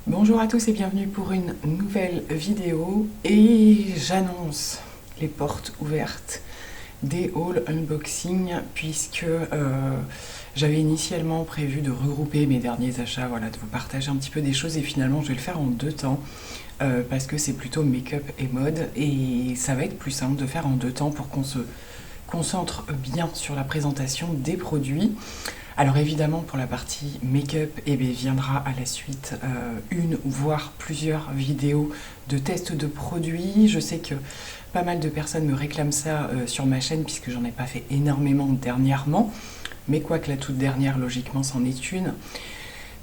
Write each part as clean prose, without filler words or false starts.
Bonjour à tous et bienvenue pour une nouvelle vidéo et j'annonce les portes ouvertes des hauls unboxing puisque j'avais initialement prévu de regrouper mes derniers achats, voilà, de vous partager un petit peu des choses et finalement je vais le faire en deux temps parce que c'est plutôt make-up et mode et ça va être plus simple de faire en deux temps pour qu'on se concentre bien sur la présentation des produits. Alors évidemment pour la partie make-up, viendra à la suite une voire plusieurs vidéos de tests de produits. Je sais que pas mal de personnes me réclament ça sur ma chaîne puisque j'en ai pas fait énormément dernièrement. Mais quoique la toute dernière logiquement c'en est une.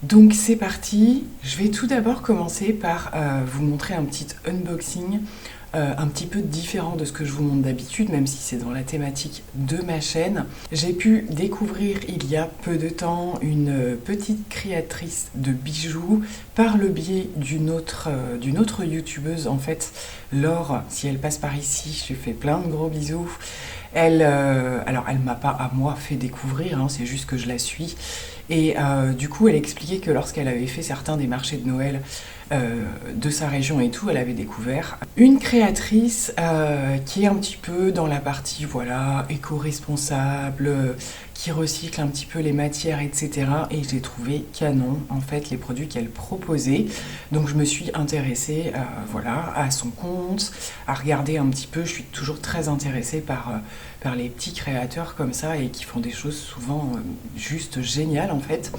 Donc c'est parti, je vais tout d'abord commencer par vous montrer un petit unboxing un petit peu différent de ce que je vous montre d'habitude, même si c'est dans la thématique de ma chaîne. J'ai pu découvrir il y a peu de temps une petite créatrice de bijoux par le biais d'une autre youtubeuse en fait, Laure, si elle passe par ici, je lui fais plein de gros bisous. Alors elle m'a pas à moi fait découvrir, hein, c'est juste que je la suis. Et du coup, elle expliquait que lorsqu'elle avait fait certains des marchés de Noël de sa région et tout, elle avait découvert une créatrice qui est un petit peu dans la partie voilà éco-responsable, qui recycle un petit peu les matières, etc. Et j'ai trouvé canon en fait les produits qu'elle proposait. Donc je me suis intéressée voilà, à son compte, à regarder un petit peu. Je suis toujours très intéressée par les petits créateurs comme ça et qui font des choses souvent juste géniales en fait.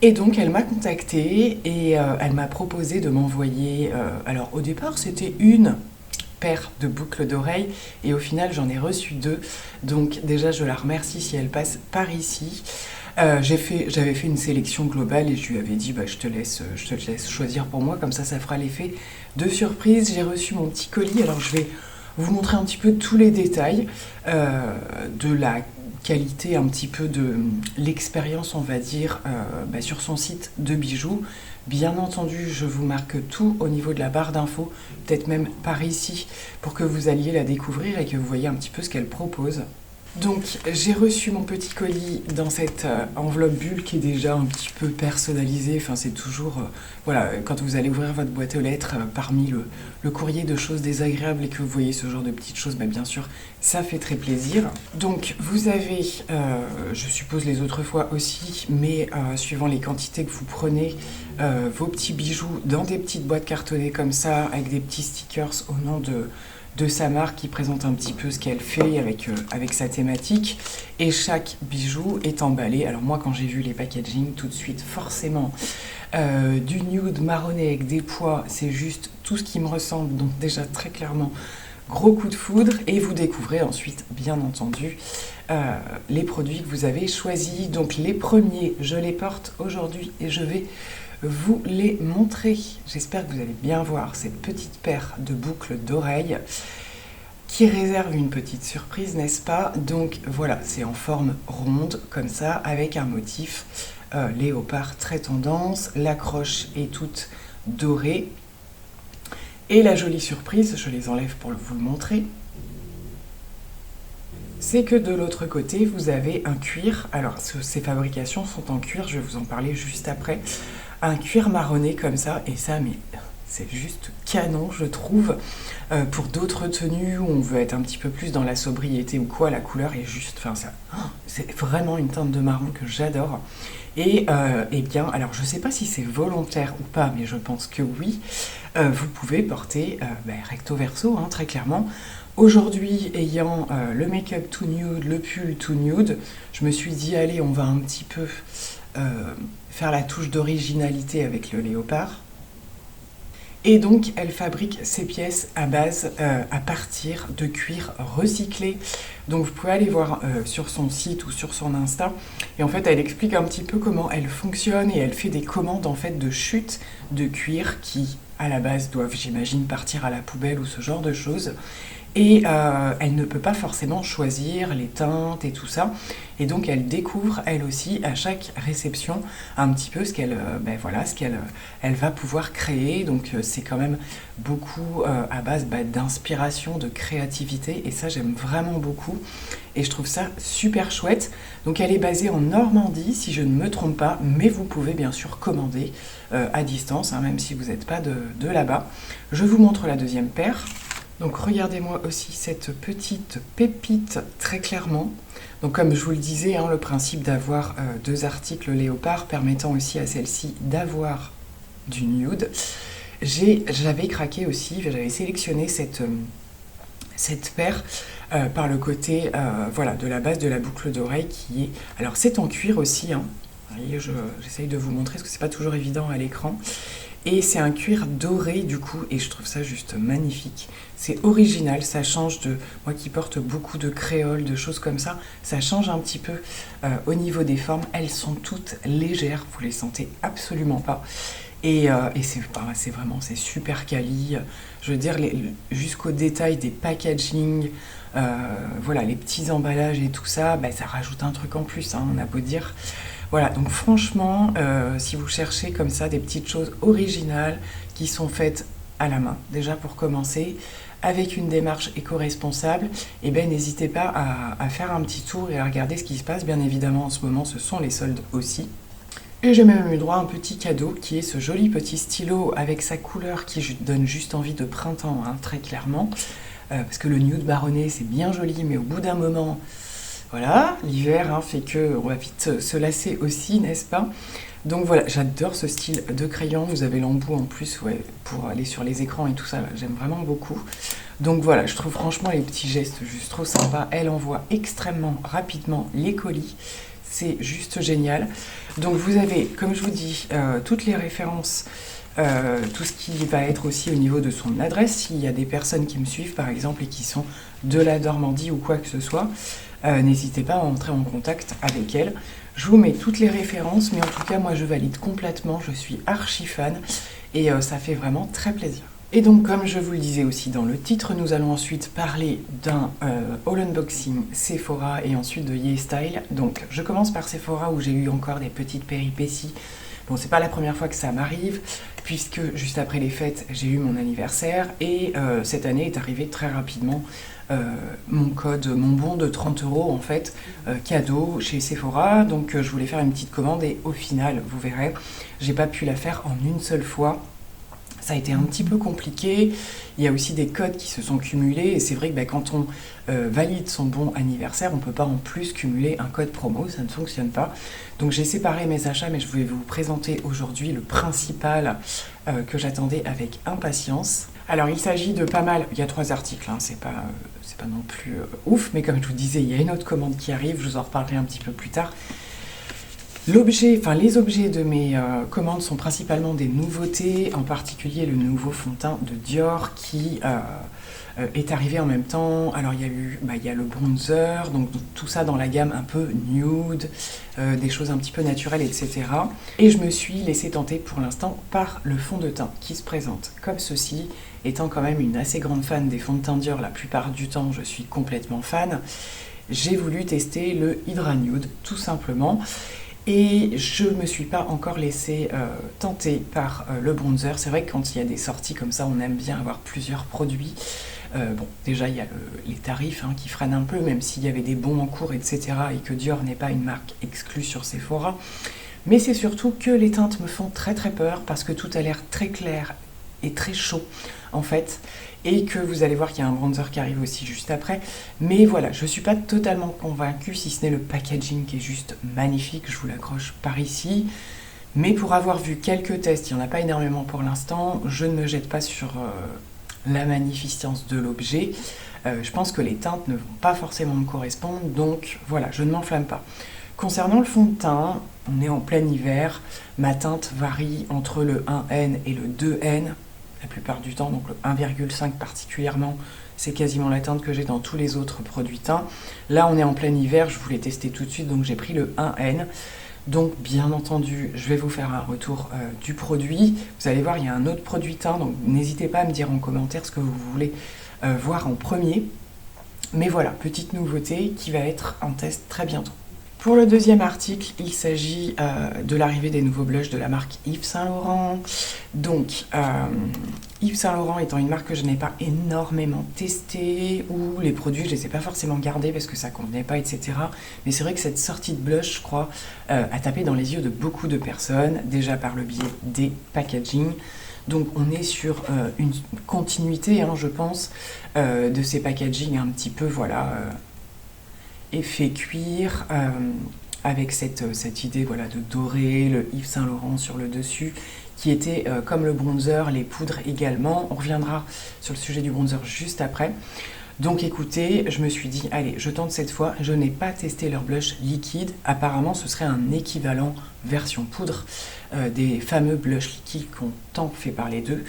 Et donc elle m'a contactée et elle m'a proposé de m'envoyer, alors au départ c'était une paire de boucles d'oreilles et au final j'en ai reçu deux. Donc déjà je la remercie si elle passe par ici. J'avais fait une sélection globale et je lui avais dit je te laisse choisir pour moi, comme ça fera l'effet de surprise. J'ai reçu mon petit colis, alors je vais vous montrer un petit peu tous les détails de la qualité, un petit peu de l'expérience, on va dire, sur son site de bijoux. Bien entendu, je vous marque tout au niveau de la barre d'infos, peut-être même par ici, pour que vous alliez la découvrir et que vous voyez un petit peu ce qu'elle propose. Donc j'ai reçu mon petit colis dans cette enveloppe bulle qui est déjà un petit peu personnalisée. Enfin c'est toujours, voilà, quand vous allez ouvrir votre boîte aux lettres, parmi le courrier de choses désagréables et que vous voyez ce genre de petites choses, bien sûr ça fait très plaisir. Donc vous avez, je suppose les autres fois aussi, mais suivant les quantités que vous prenez, vos petits bijoux dans des petites boîtes cartonnées comme ça, avec des petits stickers au nom de sa marque qui présente un petit peu ce qu'elle fait avec sa thématique, et chaque bijou est emballé. Alors moi quand j'ai vu les packaging tout de suite forcément du nude marronné avec des pois, c'est juste tout ce qui me ressemble, donc déjà très clairement gros coup de foudre. Et vous découvrez ensuite bien entendu les produits que vous avez choisis. Donc les premiers je les porte aujourd'hui et je vais vous les montrer. J'espère que vous allez bien voir cette petite paire de boucles d'oreilles qui réserve une petite surprise, n'est-ce pas? Donc voilà, c'est en forme ronde comme ça avec un motif léopard très tendance. L'accroche est toute dorée et la jolie surprise, je les enlève pour vous le montrer, c'est que de l'autre côté vous avez un cuir. Alors ces fabrications sont en cuir, je vais vous en parler juste après. Un cuir marronné comme ça, et ça mais c'est juste canon je trouve. Pour d'autres tenues où on veut être un petit peu plus dans la sobriété ou quoi, la couleur est juste, enfin ça, c'est vraiment une teinte de marron que j'adore. Et bien, alors je sais pas si c'est volontaire ou pas, mais je pense que oui, vous pouvez porter recto verso, hein, très clairement. Aujourd'hui, ayant le make-up tout nude, le pull tout nude, je me suis dit allez, on va un petit peu faire la touche d'originalité avec le léopard. Et donc elle fabrique ces pièces à base à partir de cuir recyclé. Donc vous pouvez aller voir sur son site ou sur son Insta. Et en fait elle explique un petit peu comment elle fonctionne et elle fait des commandes en fait de chutes de cuir qui à la base doivent, j'imagine, partir à la poubelle ou ce genre de choses. Et elle ne peut pas forcément choisir les teintes et tout ça. Et donc elle découvre, elle aussi, à chaque réception, un petit peu ce qu'elle elle va pouvoir créer. Donc c'est quand même beaucoup à base d'inspiration, de créativité. Et ça, j'aime vraiment beaucoup. coup. Et je trouve ça super chouette. Donc elle est basée en Normandie, si je ne me trompe pas, mais vous pouvez bien sûr commander à distance, hein, même si vous n'êtes pas de là-bas. Je vous montre la deuxième paire. Donc regardez-moi aussi cette petite pépite très clairement. Donc comme je vous le disais, hein, le principe d'avoir deux articles léopard permettant aussi à celle-ci d'avoir du nude. J'avais craqué aussi, j'avais sélectionné cette paire par le côté voilà, de la base de la boucle d'oreille qui est... Alors c'est en cuir aussi, hein. Vous voyez, j'essaye de vous montrer parce que c'est pas toujours évident à l'écran. Et c'est un cuir doré du coup, et je trouve ça juste magnifique. C'est original, ça change de... Moi qui porte beaucoup de créoles, de choses comme ça, ça change un petit peu au niveau des formes. Elles sont toutes légères, vous les sentez absolument pas. Et c'est super quali. Je veux dire, jusqu'au détail des packaging, voilà, les petits emballages et tout ça, bah, ça rajoute un truc en plus, hein, on a beau dire. Voilà, donc franchement, si vous cherchez comme ça des petites choses originales qui sont faites à la main, déjà pour commencer, avec une démarche éco-responsable, eh ben, n'hésitez pas à faire un petit tour et à regarder ce qui se passe. Bien évidemment, en ce moment, ce sont les soldes aussi. Et j'ai même eu droit à un petit cadeau qui est ce joli petit stylo avec sa couleur qui donne juste envie de printemps, hein, très clairement. Parce que le nude marronné, c'est bien joli, mais au bout d'un moment... Voilà, l'hiver hein, fait qu'on va vite se lasser aussi, n'est-ce pas? Donc voilà, j'adore ce style de crayon. Vous avez l'embout en plus ouais, pour aller sur les écrans et tout ça, j'aime vraiment beaucoup. Donc voilà, je trouve franchement les petits gestes juste trop sympas. Elle envoie extrêmement rapidement les colis. C'est juste génial. Donc vous avez, comme je vous dis, toutes les références, tout ce qui va être aussi au niveau de son adresse. S'il y a des personnes qui me suivent par exemple et qui sont de la Normandie ou quoi que ce soit, n'hésitez pas à entrer en contact avec elle. Je vous mets toutes les références, mais en tout cas, moi, je valide complètement. Je suis archi fan et ça fait vraiment très plaisir. Et donc, comme je vous le disais aussi dans le titre, nous allons ensuite parler d'un haul unboxing Sephora et ensuite de YesStyle. Donc, je commence par Sephora où j'ai eu encore des petites péripéties. Bon, c'est pas la première fois que ça m'arrive, puisque juste après les fêtes, j'ai eu mon anniversaire et cette année est arrivé très rapidement mon bon de 30 € en fait, cadeau chez Sephora. Donc je voulais faire une petite commande et au final, vous verrez, j'ai pas pu la faire en une seule fois. Ça a été un petit peu compliqué. Il y a aussi des codes qui se sont cumulés. Et c'est vrai que quand on valide son bon anniversaire, on ne peut pas en plus cumuler un code promo. Ça ne fonctionne pas. Donc j'ai séparé mes achats, mais je voulais vous présenter aujourd'hui le principal que j'attendais avec impatience. Alors il s'agit de pas mal... Il y a 3 articles, hein, c'est pas non plus ouf. Mais comme je vous disais, il y a une autre commande qui arrive. Je vous en reparlerai un petit peu plus tard. Les objets de mes commandes sont principalement des nouveautés, en particulier le nouveau fond de teint de Dior qui est arrivé en même temps. Alors il y a le bronzer, donc tout ça dans la gamme un peu nude, des choses un petit peu naturelles, etc. Et je me suis laissée tenter pour l'instant par le fond de teint qui se présente comme ceci. Étant quand même une assez grande fan des fonds de teint Dior, la plupart du temps je suis complètement fan, j'ai voulu tester le Hydra Nude tout simplement. Et je ne me suis pas encore laissée tenter par le bronzer. C'est vrai que quand il y a des sorties comme ça, on aime bien avoir plusieurs produits. Bon, déjà, il y a les tarifs qui freinent un peu, même s'il y avait des bons en cours, etc. Et que Dior n'est pas une marque exclue sur Sephora. Mais c'est surtout que les teintes me font très très peur parce que tout a l'air très clair et très chaud, en fait. Et que vous allez voir qu'il y a un bronzer qui arrive aussi juste après. Mais voilà, je ne suis pas totalement convaincue, si ce n'est le packaging qui est juste magnifique. Je vous l'accroche par ici. Mais pour avoir vu quelques tests, il n'y en a pas énormément pour l'instant, je ne me jette pas sur la magnificence de l'objet. Je pense que les teintes ne vont pas forcément me correspondre, donc voilà, je ne m'enflamme pas. Concernant le fond de teint, on est en plein hiver. Ma teinte varie entre le 1N et le 2N. La plupart du temps, donc le 1,5 particulièrement, c'est quasiment la teinte que j'ai dans tous les autres produits teints. Là, on est en plein hiver, je voulais tester tout de suite, donc j'ai pris le 1N. Donc, bien entendu, je vais vous faire un retour du produit. Vous allez voir, il y a un autre produit teint, donc n'hésitez pas à me dire en commentaire ce que vous voulez voir en premier. Mais voilà, petite nouveauté qui va être en test très bientôt. Pour le deuxième article, il s'agit de l'arrivée des nouveaux blushs de la marque Yves Saint Laurent. Donc, Yves Saint Laurent étant une marque que je n'ai pas énormément testée, ou les produits je les ai pas forcément gardés parce que ça convenait pas, etc. Mais c'est vrai que cette sortie de blush, je crois, a tapé dans les yeux de beaucoup de personnes, déjà par le biais des packaging. Donc on est sur une continuité, hein, je pense, de ces packaging un petit peu, voilà, effet cuir, avec cette idée, voilà, de doré, le Yves Saint Laurent sur le dessus, qui était comme le bronzer, les poudres également. On reviendra sur le sujet du bronzer juste après. Donc écoutez, je me suis dit, allez, je tente cette fois. Je n'ai pas testé leur blush liquide. Apparemment, ce serait un équivalent version poudre des fameux blush liquides qu'on tant fait parler d'eux.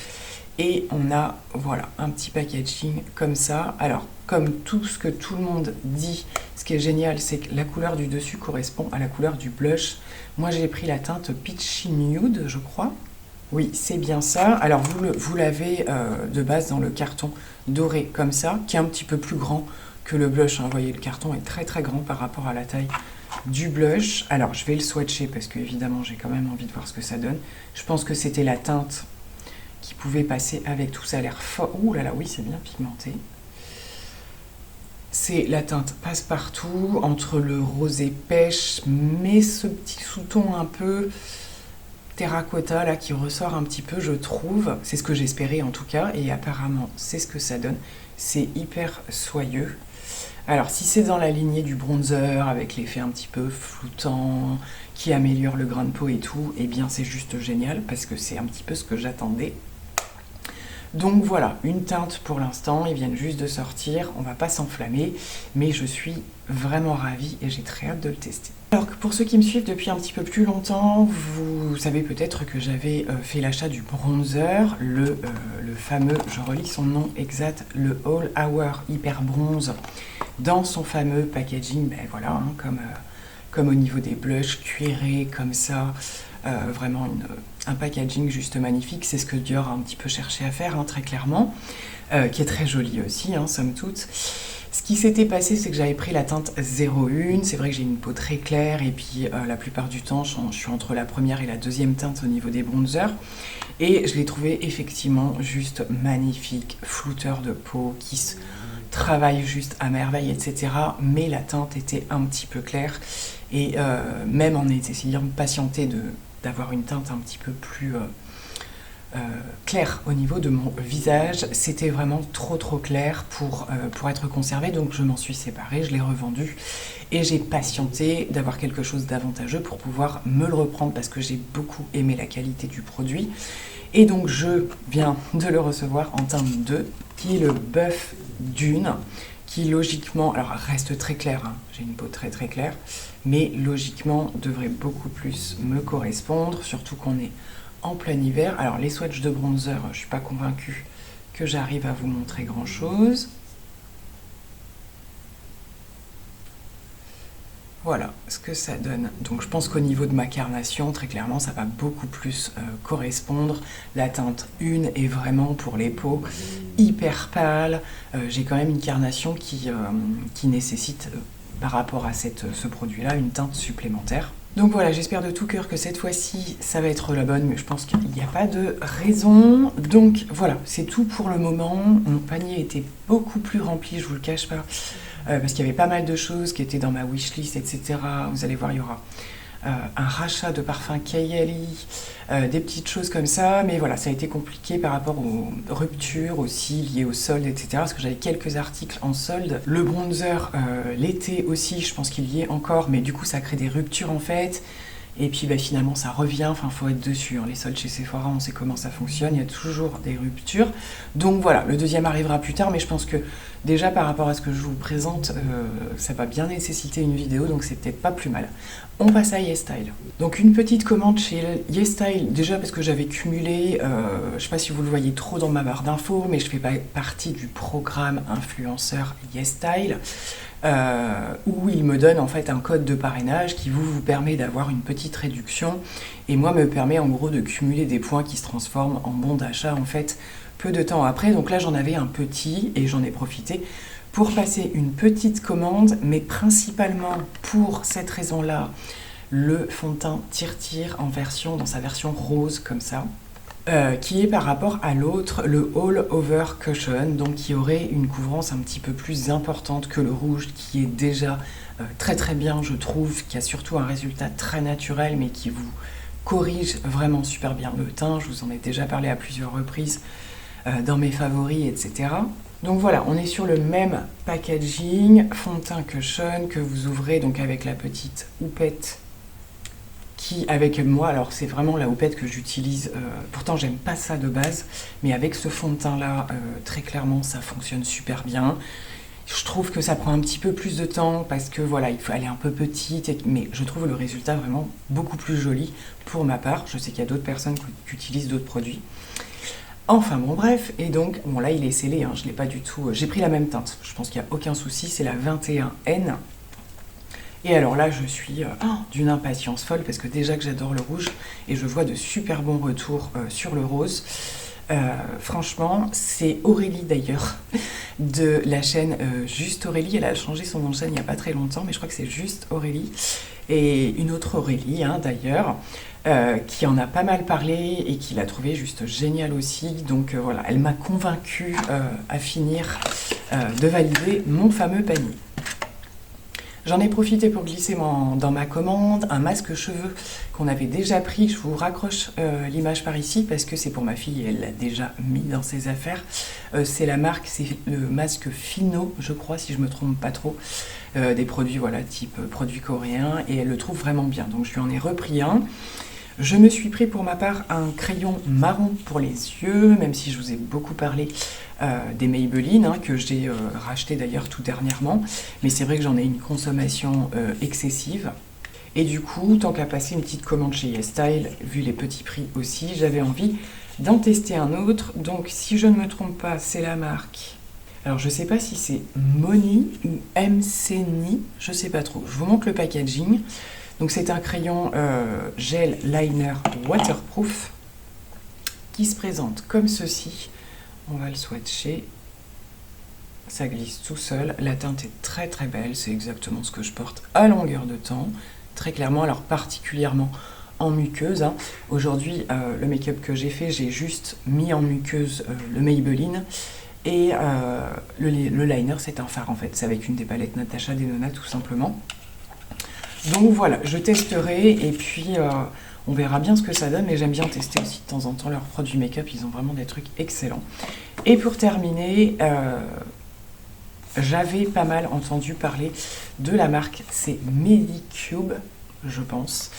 Et on a, voilà, un petit packaging comme ça. Alors, comme tout ce que tout le monde dit, ce qui est génial, c'est que la couleur du dessus correspond à la couleur du blush. Moi, j'ai pris la teinte Peachy Nude, je crois. Oui, c'est bien ça. Alors, vous l'avez de base dans le carton doré comme ça, qui est un petit peu plus grand que le blush, hein. Vous voyez, le carton est très très grand par rapport à la taille du blush. Alors, je vais le swatcher parce que, évidemment, j'ai quand même envie de voir ce que ça donne. Je pense que c'était la teinte qui pouvait passer avec tout. Ça a l'air fort. Ouh là là, oui, c'est bien pigmenté. C'est la teinte passe-partout, entre le rosé pêche, mais ce petit sous-ton un peu terracotta là qui ressort un petit peu, je trouve. C'est ce que j'espérais en tout cas, et apparemment c'est ce que ça donne. C'est hyper soyeux. Alors si c'est dans la lignée du bronzer avec l'effet un petit peu floutant qui améliore le grain de peau et tout, eh bien c'est juste génial parce que c'est un petit peu ce que j'attendais. Donc voilà, une teinte pour l'instant, ils viennent juste de sortir, on va pas s'enflammer, mais je suis vraiment ravie et j'ai très hâte de le tester. Alors que pour ceux qui me suivent depuis un petit peu plus longtemps, vous savez peut-être que j'avais fait l'achat du bronzer, le fameux, je relis son nom exact, le All Hour Hyper Bronze, dans son fameux packaging, ben voilà, hein, comme au niveau des blushs cuirés, comme ça. Vraiment un packaging juste magnifique, c'est ce que Dior a un petit peu cherché à faire, hein, très clairement, qui est très joli aussi, hein, somme toute. Ce qui s'était passé, c'est que j'avais pris la teinte 01, c'est vrai que j'ai une peau très claire, et puis la plupart du temps, je suis entre la première et la deuxième teinte au niveau des bronzers, et je l'ai trouvé effectivement juste magnifique, flouteur de peau, qui se travaille juste à merveille, etc. Mais la teinte était un petit peu claire, et même en essayant de patienter d'avoir une teinte un petit peu plus claire au niveau de mon visage, c'était vraiment trop clair pour être conservé, donc je m'en suis séparée, je l'ai revendu et j'ai patienté d'avoir quelque chose d'avantageux pour pouvoir me le reprendre parce que j'ai beaucoup aimé la qualité du produit. Et donc je viens de le recevoir en teinte 2, qui est le Bœuf Dune, qui logiquement, alors reste très clair, hein, j'ai une peau très claire, mais logiquement devrait beaucoup plus me correspondre, surtout qu'on est en plein hiver. Alors les swatchs de bronzer, je suis pas convaincue que j'arrive à vous montrer grand chose. Voilà ce que ça donne. Donc je pense qu'au niveau de ma carnation, très clairement, ça va beaucoup plus correspondre. La teinte 1 est vraiment pour les peaux hyper pâles. J'ai quand même une carnation qui nécessite, par rapport à ce produit-là, une teinte supplémentaire. Donc voilà, j'espère de tout cœur que cette fois-ci, ça va être la bonne, mais je pense qu'il n'y a pas de raison. Donc voilà, c'est tout pour le moment. Mon panier était beaucoup plus rempli, je vous le cache pas, parce qu'il y avait pas mal de choses qui étaient dans ma wishlist, etc. Vous allez voir, il y aura un rachat de parfum Kayali, des petites choses comme ça, mais voilà, ça a été compliqué par rapport aux ruptures aussi liées au solde, etc. Parce que j'avais quelques articles en solde. Le bronzer, l'été aussi, je pense qu'il y est encore, mais du coup ça crée des ruptures en fait. Et puis bah, finalement ça revient, enfin faut être dessus, hein. Les soldes chez Sephora, on sait comment ça fonctionne, il y a toujours des ruptures. Donc voilà, le deuxième arrivera plus tard, mais je pense que déjà par rapport à ce que je vous présente, ça va bien nécessiter une vidéo, donc c'est peut-être pas plus mal. On passe à YesStyle. Donc une petite commande chez YesStyle, déjà parce que j'avais cumulé, je sais pas si vous le voyez trop dans ma barre d'infos, mais je fais partie du programme influenceur YesStyle, où il me donne en fait un code de parrainage qui vous permet d'avoir une petite réduction, et moi me permet en gros de cumuler des points qui se transforment en bons d'achat en fait peu de temps après. Donc là j'en avais un petit et j'en ai profité pour passer une petite commande, mais principalement pour cette raison-là, le fond de teint Tire dans sa version rose comme ça. qui est par rapport à l'autre, le All Over Cushion, donc qui aurait une couvrance un petit peu plus importante que le rouge, qui est déjà très très bien, je trouve, qui a surtout un résultat très naturel, mais qui vous corrige vraiment super bien le teint. Je vous en ai déjà parlé à plusieurs reprises dans mes favoris, etc. Donc voilà, on est sur le même packaging, fond de teint Cushion, que vous ouvrez donc avec la petite houppette qui, avec moi, alors c'est vraiment la houppette que j'utilise, pourtant j'aime pas ça de base, mais avec ce fond de teint là, très clairement ça fonctionne super bien. Je trouve que ça prend un petit peu plus de temps parce que voilà, il faut aller un peu petite, mais je trouve le résultat vraiment beaucoup plus joli pour ma part. Je sais qu'il y a d'autres personnes qui utilisent d'autres produits. Enfin bon bref, et donc, bon là il est scellé, hein, je l'ai pas du tout, j'ai pris la même teinte, je pense qu'il n'y a aucun souci, c'est la 21N. Et alors là je suis d'une impatience folle parce que déjà que j'adore le rouge et je vois de super bons retours sur le rose. Franchement, c'est Aurélie d'ailleurs, de la chaîne Juste Aurélie. Elle a changé son nom de chaîne il n'y a pas très longtemps, mais je crois que c'est Juste Aurélie. Et une autre Aurélie, hein, d'ailleurs, qui en a pas mal parlé et qui l'a trouvé juste génial aussi. Donc voilà, elle m'a convaincue à finir de valider mon fameux panier. J'en ai profité pour glisser dans ma commande un masque cheveux qu'on avait déjà pris. Je vous raccroche l'image par ici parce que c'est pour ma fille et elle l'a déjà mis dans ses affaires. C'est la marque, c'est le masque Fino, je crois, si je me trompe pas trop. Des produits, voilà, type produits coréens, et elle le trouve vraiment bien. Donc je lui en ai repris un. Je me suis pris pour ma part un crayon marron pour les yeux, même si je vous ai beaucoup parlé des Maybelline, hein, que j'ai racheté d'ailleurs tout dernièrement. Mais c'est vrai que j'en ai une consommation excessive. Et du coup, tant qu'à passer une petite commande chez YesStyle, vu les petits prix aussi, j'avais envie d'en tester un autre. Donc si je ne me trompe pas, c'est la marque... Alors je sais pas si c'est Moni ou MCNI, je sais pas trop. Je vous montre le packaging. Donc c'est un crayon gel liner waterproof qui se présente comme ceci. On va le swatcher. Ça glisse tout seul. La teinte est très très belle. C'est exactement ce que je porte à longueur de temps. Très clairement, alors particulièrement en muqueuse. Hein. Aujourd'hui, le make-up que j'ai fait, j'ai juste mis en muqueuse le Maybelline. Et le liner, c'est un fard en fait. C'est avec une des palettes Natasha Denona tout simplement. Donc voilà, je testerai et puis on verra bien ce que ça donne. Mais j'aime bien tester aussi de temps en temps leurs produits make-up. Ils ont vraiment des trucs excellents. Et pour terminer, j'avais pas mal entendu parler de la marque. C'est Medicube, je pense.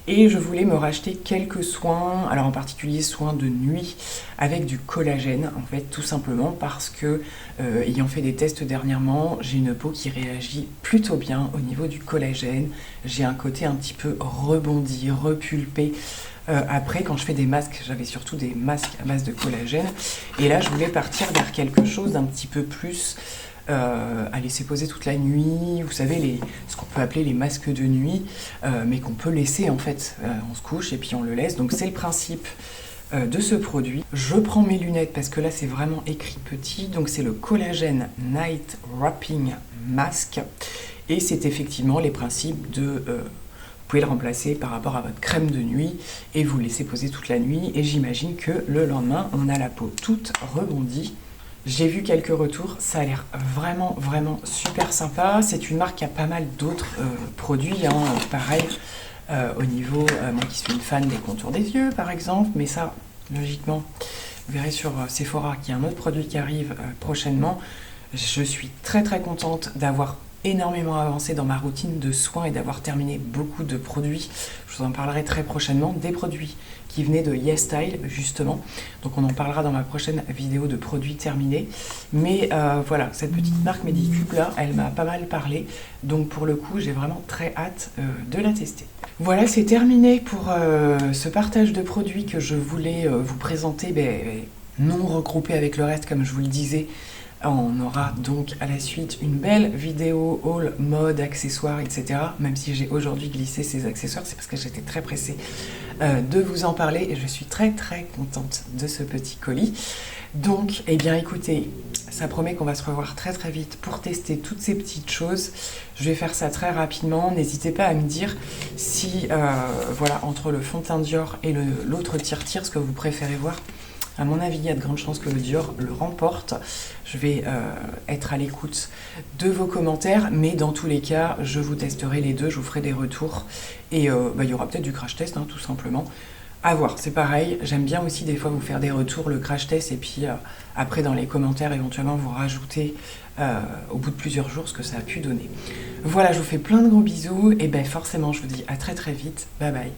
Et je voulais me racheter quelques soins, alors en particulier soins de nuit avec du collagène, en fait, tout simplement parce que, ayant fait des tests dernièrement, j'ai une peau qui réagit plutôt bien au niveau du collagène. J'ai un côté un petit peu rebondi, repulpé. Après, quand je fais des masques, j'avais surtout des masques à base de collagène. Et là, je voulais partir vers quelque chose d'un petit peu plus... à laisser poser toute la nuit, vous savez, ce qu'on peut appeler les masques de nuit, mais qu'on peut laisser en fait, on se couche et puis on le laisse, donc c'est le principe de ce produit. Je prends mes lunettes parce que là c'est vraiment écrit petit, donc c'est le Collagen Night Wrapping Mask, et c'est effectivement les principes de... vous pouvez le remplacer par rapport à votre crème de nuit et vous laisser poser toute la nuit, et j'imagine que le lendemain on a la peau toute rebondie. J'ai vu quelques retours, ça a l'air vraiment, vraiment super sympa. C'est une marque qui a pas mal d'autres produits, hein, pareil, au niveau, moi qui suis une fan des contours des yeux par exemple, mais ça, logiquement, vous verrez sur Sephora qu'il y a un autre produit qui arrive prochainement. Je suis très très contente d'avoir énormément avancé dans ma routine de soins et d'avoir terminé beaucoup de produits. Je vous en parlerai très prochainement, des produits qui venaient de YesStyle justement. Donc on en parlera dans ma prochaine vidéo de produits terminés. Mais voilà, cette petite marque Medicube là, elle m'a pas mal parlé. Donc pour le coup, j'ai vraiment très hâte de la tester. Voilà, c'est terminé pour ce partage de produits que je voulais vous présenter, non regroupé avec le reste comme je vous le disais. On aura donc à la suite une belle vidéo haul, mode, accessoires, etc. Même si j'ai aujourd'hui glissé ces accessoires, c'est parce que j'étais très pressée de vous en parler et je suis très très contente de ce petit colis. Donc, eh bien écoutez, ça promet qu'on va se revoir très très vite pour tester toutes ces petites choses. Je vais faire ça très rapidement. N'hésitez pas à me dire si, voilà, entre le fond de teint Dior et l'autre tire-tire, ce que vous préférez voir. À mon avis, il y a de grandes chances que le Dior le remporte. Je vais être à l'écoute de vos commentaires, mais dans tous les cas, je vous testerai les deux, je vous ferai des retours. Et il y aura peut-être du crash test, hein, tout simplement. À voir, c'est pareil. J'aime bien aussi des fois vous faire des retours, le crash test, et puis après dans les commentaires, éventuellement vous rajouter au bout de plusieurs jours ce que ça a pu donner. Voilà, je vous fais plein de gros bisous, et ben forcément, je vous dis à très très vite. Bye bye.